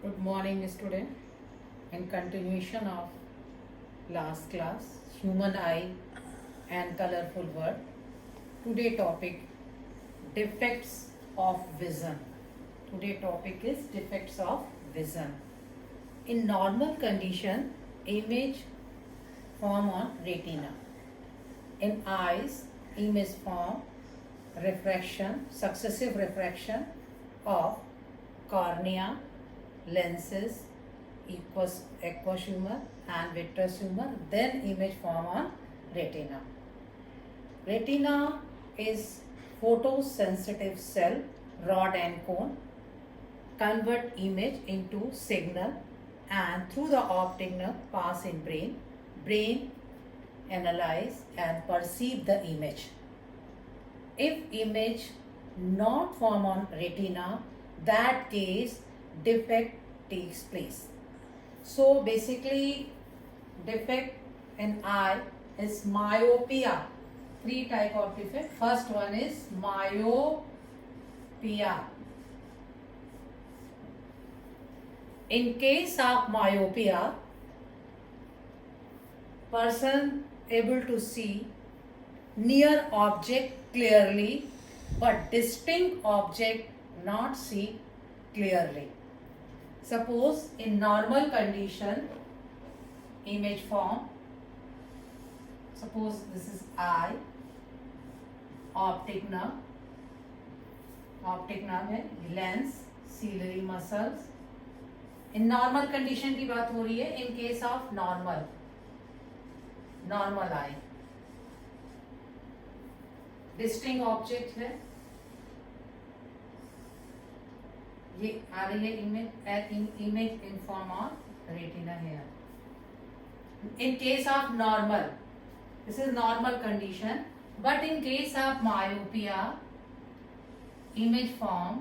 Good morning, student. In continuation of last class, human eye and colorful word. Today topic defects of vision. Today topic is defects of vision. In normal condition, image form on retina. In eyes, image form successive refraction of cornea, lenses, aqueous humor and vitreous humor, then image form on retina. Retina is photosensitive cell, rod and cone, convert image into signal and through the optic nerve pass in brain. Brain analyze and perceive the image. If image not form on retina, that case defect takes place. So basically defect in eye is myopia. Three type of defect. First one is myopia. In case of myopia, person able to see near object clearly but distinct object not see clearly. Suppose in normal condition, image form, suppose this is eye, optic nerve है, lens, ciliary muscles. In normal condition की बात हो रही है. In case of normal eye distinct object है, ये आ रही है image in form of retina here. In case of normal, this is normal condition, but in case of myopia, image form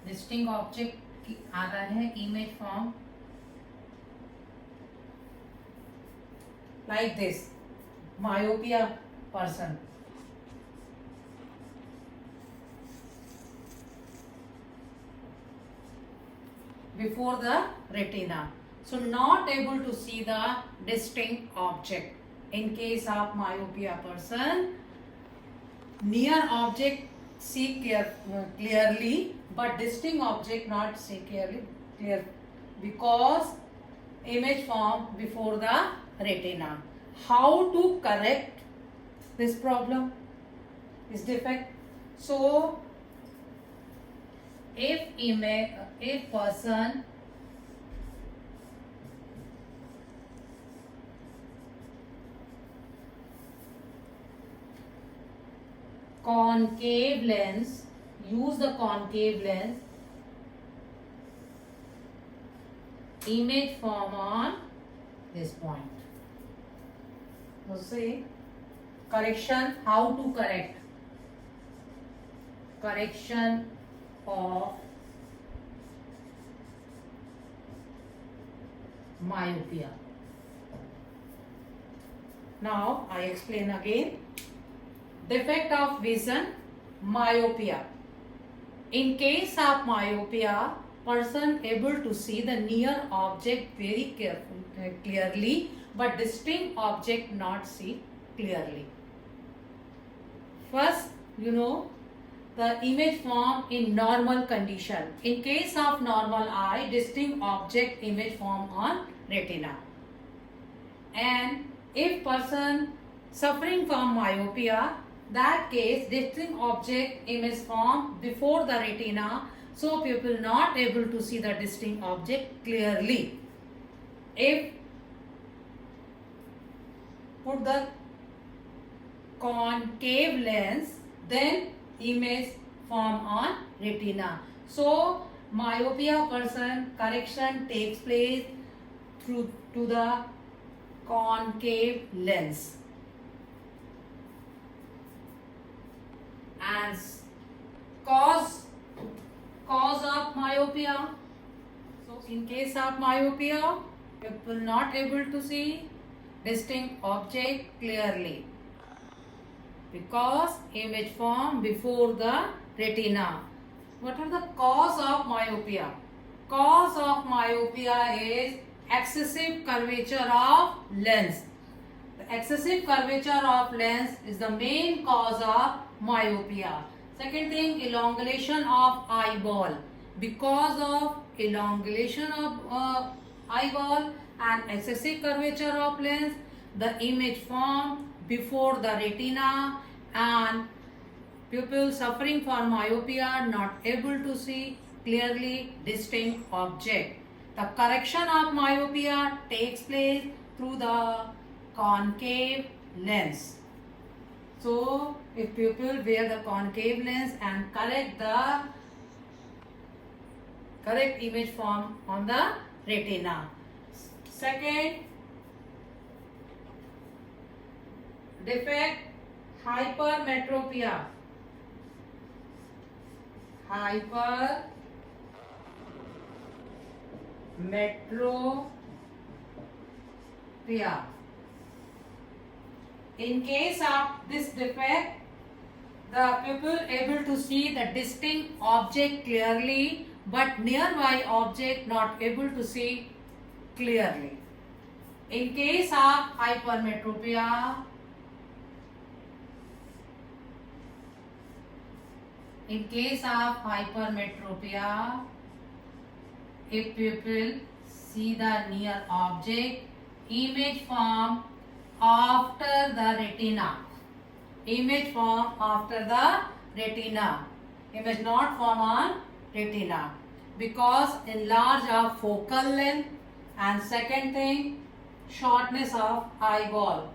distinct object आ रहा है, image form like this. Myopia person, before the retina, so not able to see the distinct object. In case of myopia person, near object see clearly but distinct object not see clear because image form before the retina. How to correct this problem, this defect? So if person concave lens, use the concave lens, image form on this point. So say correction, how to correction of myopia. Now I explain again. Defect of vision, myopia. In case of myopia, person able to see the near object very clearly but distinct object not see clearly. First, the image form in normal condition. In case of normal eye, distinct object image form on retina. And if person suffering from myopia, that case distinct object image form before the retina, so people not able to see the distinct object clearly. If put the concave lens, then image form on retina. So myopia person correction takes place to the concave lens. And cause of myopia. So in case of myopia, People not able to see distinct object clearly because image form before the retina. What are the cause of myopia? Cause of myopia is excessive curvature of lens. The excessive curvature of lens is the main cause of myopia. Second thing, elongation of eyeball. Because of elongation of eyeball and excessive curvature of lens, the image form before the retina, and pupil suffering from myopia not able to see clearly distinct object. The correction of myopia takes place through the concave lens. So, if pupil wear the concave lens and correct image form on the retina. Second defect, hypermetropia. Hypermetropia. In case of this defect, the pupil able to see the distinct object clearly, but nearby object not able to see clearly. In case of hypermetropia, if pupil see the near object, image form after the retina. Image not form on retina because enlarge of focal length, and second thing, shortness of eyeball.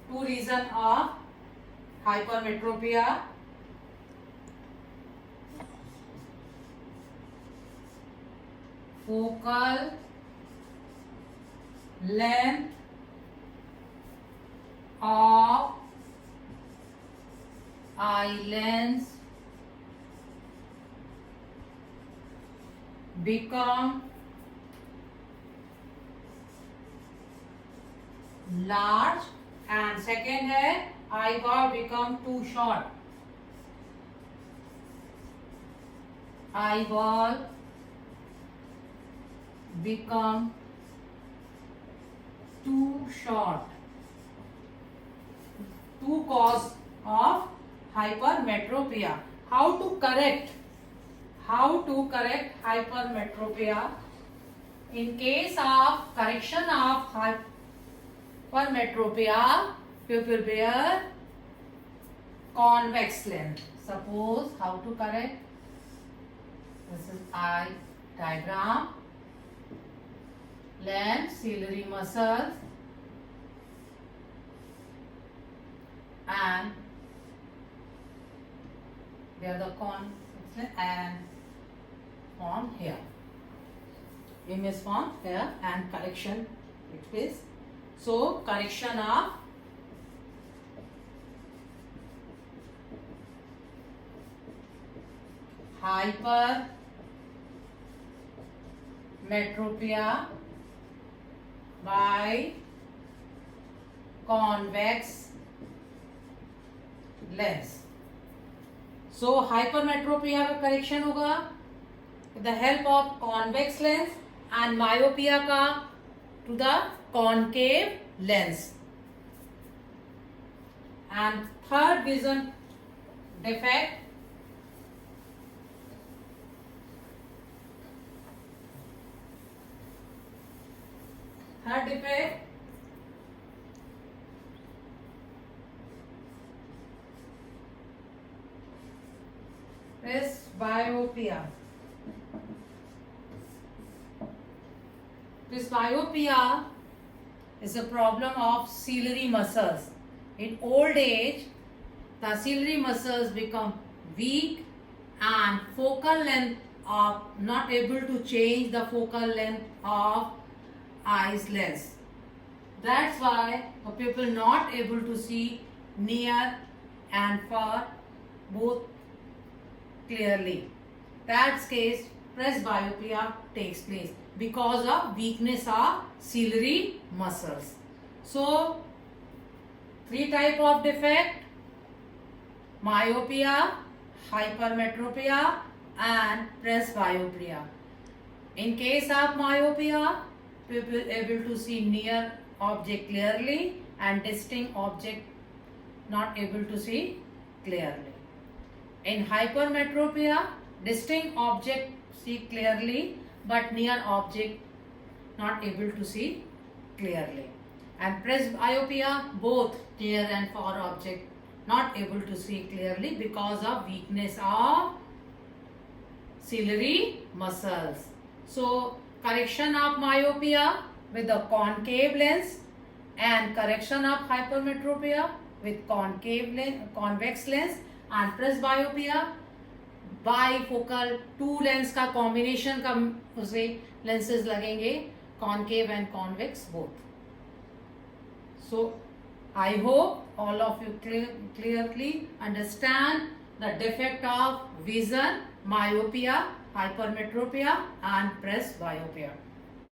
Two reasons of hypermetropia. Focal length of eye lens become large, and second है eyeball become too short. Eyeball become too short. Two cause of hypermetropia. How to correct hypermetropia? In case of correction of hypermetropia, pupil wear convex lens. Suppose how to correct? This is eye diagram. Lens, ciliary muscles, and they are the convex and form here. Image form here and correction it is. So correction of hypermetropia by convex lens. So hypermetropia का correction होगा with the help of convex lens and myopia का to the concave lens. And third vision defect, presbyopia. Presbyopia is a problem of ciliary muscles. In old age, the ciliary muscles become weak and focal length of not able to change the focal length of eyes lens. That's why the people not able to see near and far both clearly. That's case presbyopia takes place because of weakness of ciliary muscles. So, three type of defect: myopia, hypermetropia and presbyopia. In case of myopia, people able to see near object clearly and distant object not able to see clearly. In hypermetropia, distinct object see clearly but near object not able to see clearly. And presbyopia, both near and far object not able to see clearly because of weakness of ciliary muscles. So, correction of myopia with the concave lens and correction of hypermetropia with convex lens and presbyopia bifocal two lens का combination का उसे lenses लगेंगे, concave and convex both. So I hope all of you clearly understand the defect of vision, myopia, hypermetropia and presbyopia.